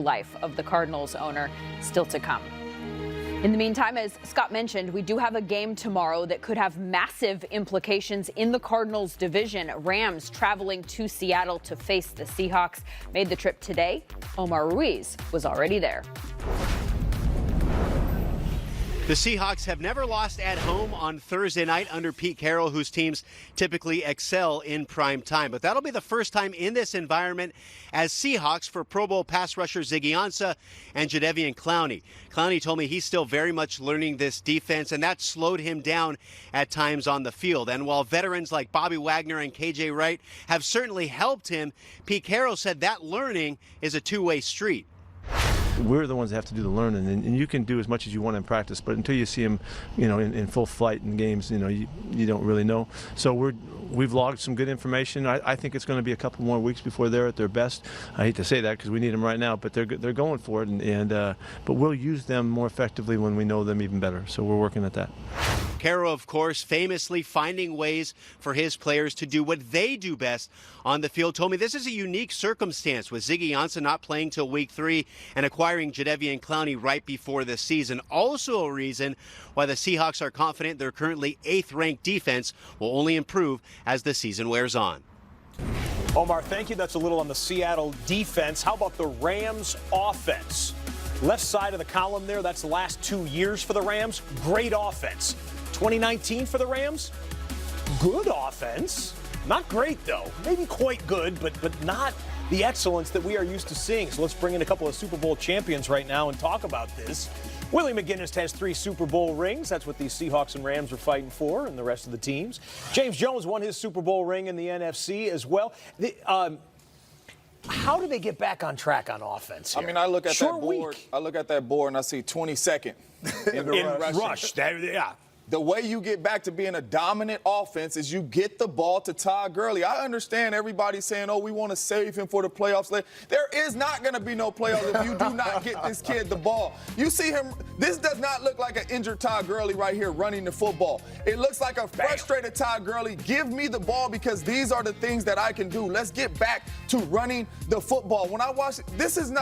life of the Cardinals owner still to come. In the meantime, as Scott mentioned, we do have a game tomorrow that could have massive implications in the Cardinals division. Rams traveling to Seattle to face the Seahawks. Made the trip today. Omar Ruiz was already there. The Seahawks have never lost at home on Thursday night under Pete Carroll, whose teams typically excel in prime time. But that'll be the first time in this environment as Seahawks for Pro Bowl pass rusher Ziggy Ansah and Jadeveon Clowney. Clowney told me he's still very much learning this defense, and that slowed him down at times on the field. And while veterans like Bobby Wagner and KJ Wright have certainly helped him, Pete Carroll said that learning is a two-way street. We're the ones that have to do the learning, and you can do as much as you want in practice, but until you see them, in full flight in games, you don't really know. So we've logged some good information. I think it's going to be a couple more weeks before they're at their best. I hate to say that because we need them right now, but they're going for it, but we'll use them more effectively when we know them even better. So we're working at that. Carroll, of course, famously finding ways for his players to do what they do best on the field, told me this is a unique circumstance with Ziggy Ansah not playing till week 3 and acquiring Jadeveon Clowney right before the season. Also a reason why the Seahawks are confident their currently 8th-ranked defense will only improve as the season wears on. Omar, thank you. That's a little on the Seattle defense. How about the Rams offense? Left side of the column there, that's the last 2 years for the Rams. Great offense. 2019 for the Rams, good offense. Not great, though. Maybe quite good, but not the excellence that we are used to seeing. So let's bring in a couple of Super Bowl champions right now and talk about this. Willie McGinest has 3 Super Bowl rings. That's what the Seahawks and Rams are fighting for, and the rest of the teams. James Jones won his Super Bowl ring in the NFC as well. How do they get back on track on offense here? I mean, I look at Short that board. week. I look at that board and I see 22nd in the rush. Yeah. The way you get back to being a dominant offense is you get the ball to Todd Gurley. I understand everybody saying, oh, we want to save him for the playoffs. There is not going to be no playoffs if you do not get this kid the ball. You see him, this does not look like an injured Todd Gurley right here running the football. It looks like a frustrated Todd Gurley. Give me the ball because these are the things that I can do. Let's get back to running the football. When I watch it, does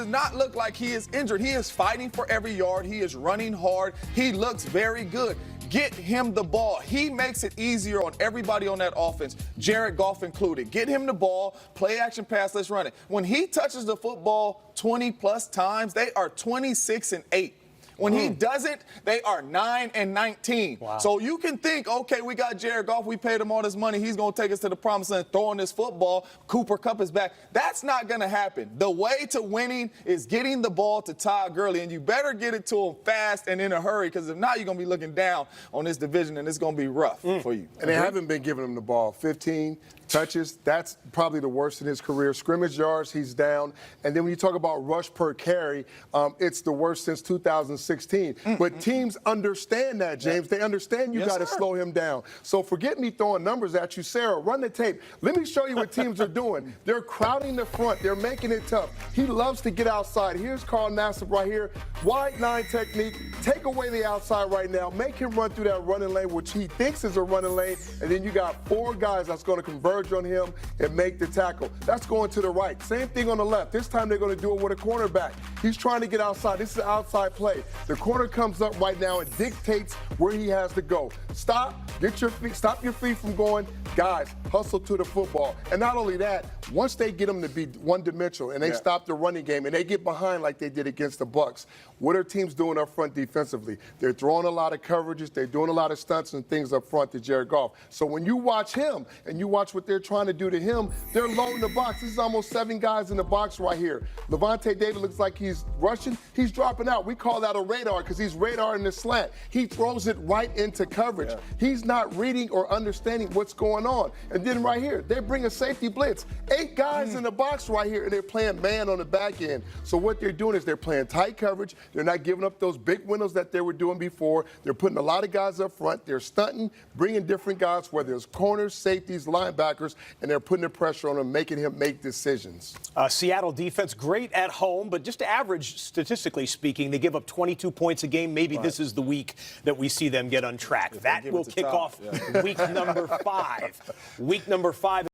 not look like he is injured. He is fighting for every yard. He is running hard. He looks very good. Get him the ball. He makes it easier on everybody on that offense, Jared Goff included. Get him the ball, play action pass, let's run it. When he touches the football 20-plus times, they are 26-8. When he doesn't, they are 9-19. Wow. So you can think, okay, we got Jared Goff, we paid him all this money, he's going to take us to the promised land, throwing this football, Cooper Kupp is back. That's not going to happen. The way to winning is getting the ball to Todd Gurley, and you better get it to him fast and in a hurry, because if not, you're going to be looking down on this division, and it's going to be rough for you. And they haven't been giving him the ball. 15 touches, that's probably the worst in his career. Scrimmage yards, he's down. And then when you talk about rush per carry, it's the worst since 2016. But teams understand that, James. They understand you got to slow him down. So forget me throwing numbers at you, Sarah. Run the tape. Let me show you what teams are doing. They're crowding the front. They're making it tough. He loves to get outside. Here's Carl Nassib right here. Wide 9 technique. Take away the outside right now. Make him run through that running lane, which he thinks is a running lane. And then you got 4 guys that's going to converge on him and make the tackle. That's going to the right. Same thing on the left. This time they're going to do it with a cornerback. He's trying to get outside. This is an outside play. The corner comes up right now and dictates where he has to go. Stop. Get your feet. Stop your feet from going. Guys, hustle to the football. And not only that, once they get them to be one-dimensional and they stop the running game and they get behind like they did against the Bucs, what are teams doing up front defensively? They're throwing a lot of coverages. They're doing a lot of stunts and things up front to Jared Goff. So when you watch him and you watch what they're trying to do to him, they're loading the box. This is almost 7 guys in the box right here. Levante David looks like he's rushing. He's dropping out. We call that a radar because he's radaring the slant. He throws it right into coverage. He's not reading or understanding what's going on. And then right here, they bring a safety blitz. 8 guys in the box right here, and they're playing man on the back end. So what they're doing is they're playing tight coverage. They're not giving up those big windows that they were doing before. They're putting a lot of guys up front. They're stunting, bringing different guys, whether it's corners, safeties, linebackers, and they're putting the pressure on him, making him make decisions. Seattle defense, great at home, but just average, statistically speaking, they give up 22 points a game. Maybe this is the week that we see them get on track. That will kick off week number 5. Week number 5.